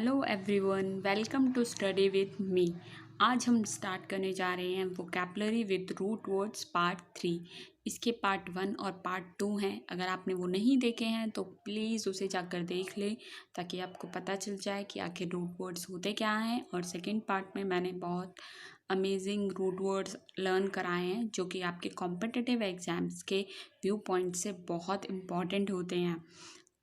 Hello everyone, welcome to study with me. आज हम start करने जा रहे हैं vocabulary with root words part 3। इसके पार्ट 1 और पार्ट 2 हैं। अगर आपने वो नहीं देखे हैं तो प्लीज़ उसे जाकर देख लें ताकि आपको पता चल जाए कि आखिर रूट वर्ड्स होते क्या हैं। और सेकंड पार्ट में मैंने बहुत अमेजिंग रूट वर्ड्स लर्न कराए हैं जो कि आपके कॉम्पिटिटिव एग्ज़ाम्स के व्यू पॉइंट से बहुत इम्पॉर्टेंट होते हैं।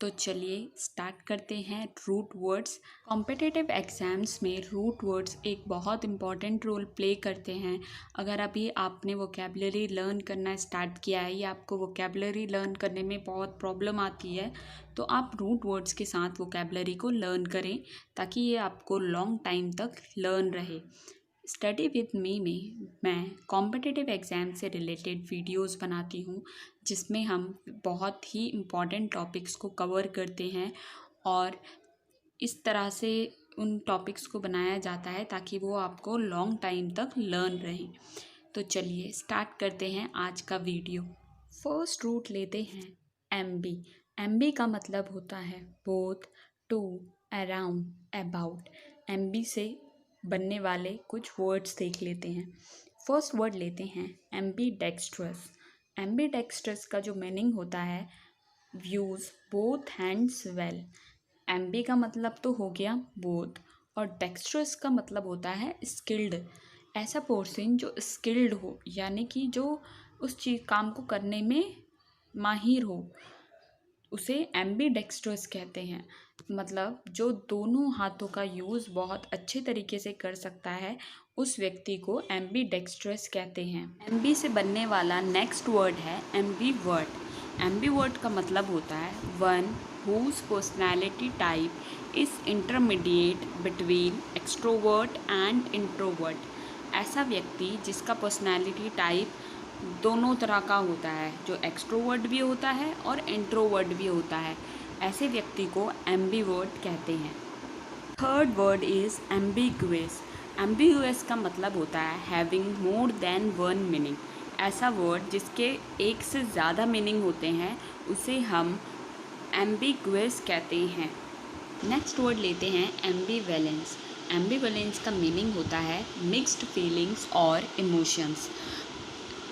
तो चलिए स्टार्ट करते हैं रूट वर्ड्स। कॉम्पिटिटिव एग्ज़ाम्स में रूट वर्ड्स एक बहुत इम्पॉर्टेंट रोल प्ले करते हैं। अगर अभी आपने वोकैबुलरी लर्न करना स्टार्ट किया है या आपको वोकैबुलरी लर्न करने में बहुत प्रॉब्लम आती है तो आप रूट वर्ड्स के साथ वोकैबुलरी को लर्न करें ताकि ये आपको लॉन्ग टाइम तक लर्न रहे। स्टडी विथ मी में मैं कॉम्पिटिटिव एग्ज़ाम से रिलेटेड वीडियोस बनाती हूँ जिसमें हम बहुत ही इम्पॉर्टेंट टॉपिक्स को कवर करते हैं और इस तरह से उन टॉपिक्स को बनाया जाता है ताकि वो आपको लॉन्ग टाइम तक लर्न रहे। तो चलिए स्टार्ट करते हैं आज का वीडियो। फर्स्ट रूट लेते हैं एमबी। एमबी का मतलब होता है both, to, around, about. Ambi से बनने वाले कुछ वर्ड्स देख लेते हैं। फर्स्ट वर्ड लेते हैं एम्बी डेक्स्ट्रस। एम्बी डेक्स्ट्रस का जो मीनिंग होता है views both hands well. Aamby का मतलब तो हो गया बोथ और डेक्स्ट्रस का मतलब होता है स्किल्ड। ऐसा पर्सन जो स्किल्ड हो यानी कि जो उस चीज़ काम को करने में माहिर हो उसे एम्बीडेक्स्ट्रस कहते हैं। मतलब जो दोनों हाथों का यूज़ बहुत अच्छे तरीके से कर सकता है उस व्यक्ति को एम्बीडेक्स्ट्रस कहते हैं। एम्बी से बनने वाला नेक्स्ट वर्ड है एम्बीवर्ट। एम्बीवर्ट का मतलब होता है one whose personality type is intermediate between extrovert and introvert. ऐसा व्यक्ति जिसका पर्सनैलिटी टाइप दोनों तरह का होता है, जो एक्सट्रोवर्ट भी होता है और इंट्रोवर्ट भी होता है, ऐसे व्यक्ति को एम्बीवर्ट कहते हैं। Third word is ambiguous. Ambiguous का मतलब होता है having more than one meaning. ऐसा वर्ड जिसके एक से ज़्यादा मीनिंग होते हैं उसे हम एम्बिगुअस कहते हैं। नेक्स्ट वर्ड लेते हैं एम्बिवेलेंस। एम्बिवेलेंस का मीनिंग होता है मिक्स्ड फीलिंग्स और इमोशंस।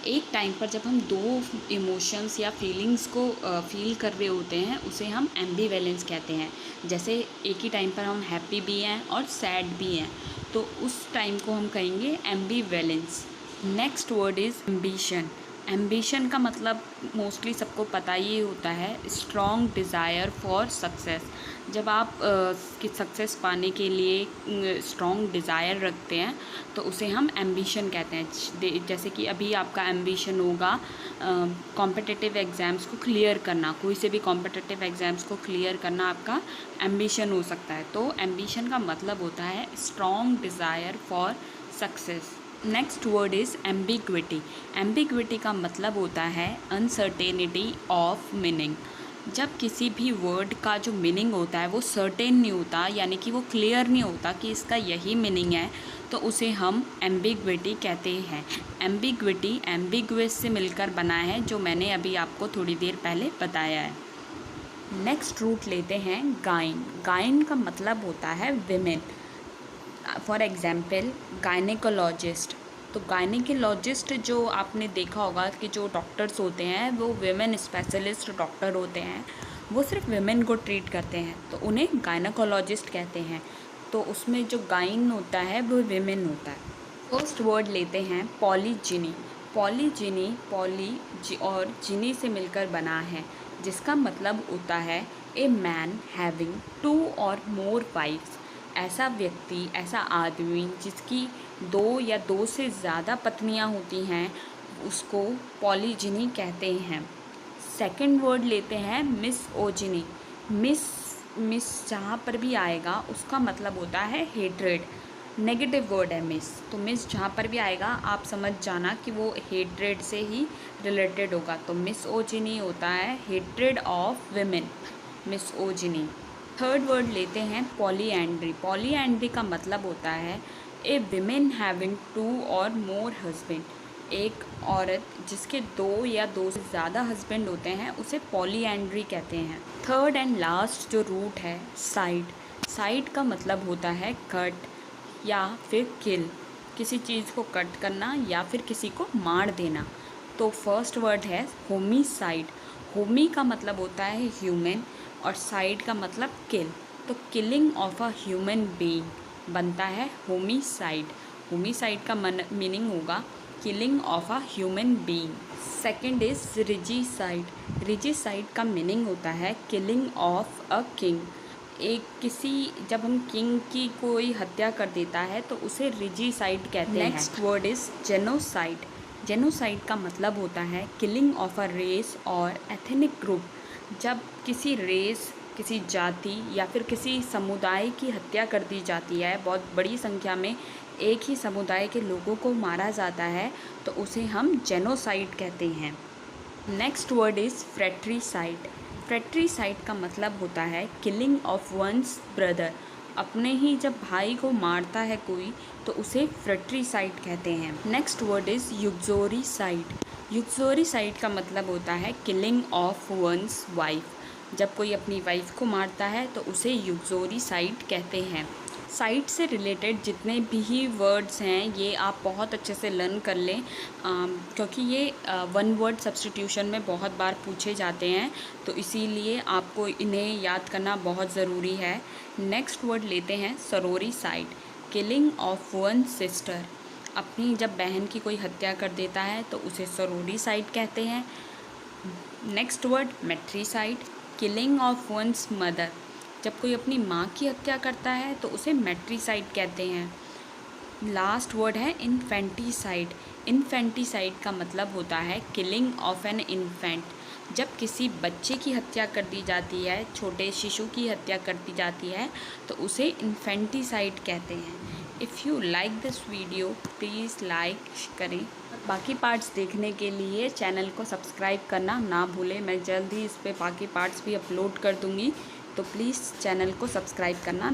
एक टाइम पर जब हम दो इमोशंस या फीलिंग्स को फील कर रहे होते हैं उसे हम एम्बीवेलेंस कहते हैं। जैसे एक ही टाइम पर हम हैप्पी भी हैं और सैड भी हैं तो उस टाइम को हम कहेंगे ambivalence. Next word is ambition. Ambition का मतलब मोस्टली सबको पता ही होता है स्ट्रॉन्ग डिज़ायर फॉर सक्सेस। जब आप सक्सेस पाने के लिए स्ट्रॉन्ग डिज़ायर रखते हैं तो उसे हम एम्बिशन कहते हैं। जैसे कि अभी आपका एम्बिशन होगा कॉम्पिटिटिव एग्ज़ाम्स को क्लियर करना, कोई से भी कॉम्पिटिटिव एग्ज़ाम्स को क्लियर करना आपका एम्बिशन हो सकता है। तो एम्बिशन का मतलब होता है strong desire for success. Next word is ambiguity. Ambiguity का मतलब होता है अनसर्टेनिटी ऑफ मीनिंग। जब किसी भी वर्ड का जो मीनिंग होता है वो सर्टेन नहीं होता यानी कि वो क्लियर नहीं होता कि इसका यही मीनिंग है तो उसे हम एम्बिग्विटी कहते हैं। एम्बिग्विटी एम्बिगुअस से मिलकर बना है जो मैंने अभी आपको थोड़ी देर पहले बताया है। नेक्स्ट रूट लेते हैं गाइन। गाइन का मतलब होता है विमेन। For example gynaecologist. तो गायनेकोलॉजिस्ट जो आपने देखा होगा कि जो डॉक्टर्स होते हैं वो विमेन स्पेशलिस्ट डॉक्टर होते हैं, वो सिर्फ विमेन को ट्रीट करते हैं तो उन्हें गायनेकोलॉजिस्ट कहते हैं। तो उसमें जो गाइन होता है वो विमेन होता है। फर्स्ट वर्ड लेते हैं पॉलीजिनी। पॉलीजिनी और जिनी से मिलकर बना है जिसका मतलब होता है ए मैन हैविंग टू और मोर वाइफ्स। ऐसा व्यक्ति, ऐसा आदमी जिसकी दो या दो से ज़्यादा पत्नियां होती हैं उसको पॉलीजिनी कहते हैं। सेकंड वर्ड लेते हैं मिसओजिनी। मिस जहाँ पर भी आएगा उसका मतलब होता है हेट्रेड। नेगेटिव वर्ड है मिस, तो मिस जहाँ पर भी आएगा आप समझ जाना कि वो हेट्रेड से ही रिलेटेड होगा। तो मिसओजिनी होता है hatred of women, misogyny. Third word लेते हैं पॉलीएंड्री। पॉलीएंड्री का मतलब होता है ए विमेन हैविंग टू और मोर हस्बैंड। एक औरत जिसके दो या दो से ज़्यादा हस्बैंड होते हैं उसे पॉलीएंड्री कहते हैं। थर्ड एंड लास्ट जो रूट है साइड। साइड का मतलब होता है कट या फिर किल, किसी चीज़ को कट करना या फिर किसी को मार देना। तो फर्स्ट वर्ड है होमिसाइड। होमी का मतलब होता है ह्यूमन और साइड का मतलब किल, तो killing of a human being बनता है होमिसाइड। होमिसाइड का मीनिंग होगा killing of a human being. Second is regicide. Regicide का मीनिंग होता है किलिंग ऑफ अ किंग। जब हम किंग की कोई हत्या कर देता है तो उसे रिजीसाइड कहते हैं। Next word is genocide. Genocide का मतलब होता है किलिंग ऑफ अ रेस और एथनिक ग्रुप। जब किसी रेस, किसी जाति या फिर किसी समुदाय की हत्या कर दी जाती है, बहुत बड़ी संख्या में एक ही समुदाय के लोगों को मारा जाता है, तो उसे हम जेनोसाइड कहते हैं। Next word is fratricide. Fratricide का मतलब होता है किलिंग ऑफ वंस ब्रदर। अपने ही जब भाई को मारता है कोई तो उसे फ्रेट्रीसाइड कहते हैं। Next word is uxoricide. Uxoricide का मतलब होता है किलिंग ऑफ वंस वाइफ। जब कोई अपनी वाइफ को मारता है तो उसे युक्सोरीसाइड कहते हैं। साइड से रिलेटेड जितने भी वर्ड्स हैं ये आप बहुत अच्छे से लर्न कर लें, क्योंकि ये वन वर्ड सब्स्टिट्यूशन में बहुत बार पूछे जाते हैं, तो इसीलिए आपको इन्हें याद करना बहुत ज़रूरी है। नेक्स्ट वर्ड लेते हैं sororicide. Killing of one sister. अपनी जब बहन की कोई हत्या कर देता है तो उसे सरोरीसाइड कहते हैं। Next word matricide. Killing of one's mother. जब कोई अपनी माँ की हत्या करता है तो उसे मैट्रीसाइड कहते हैं। लास्ट वर्ड है इन्फेंटिसाइड। इन्फेंटिसाइड का मतलब होता है किलिंग ऑफ एन इन्फेंट। जब किसी बच्चे की हत्या कर दी जाती है, छोटे शिशु की हत्या कर दी जाती है, तो उसे इन्फेंटिसाइड कहते हैं। If you like this video please like करें। बाकी पार्ट्स देखने के लिए चैनल को सब्सक्राइब करना ना भूलें। मैं जल्द ही इस पे बाकी पार्ट्स भी अपलोड कर दूँगी, तो प्लीज़ चैनल को सब्सक्राइब करना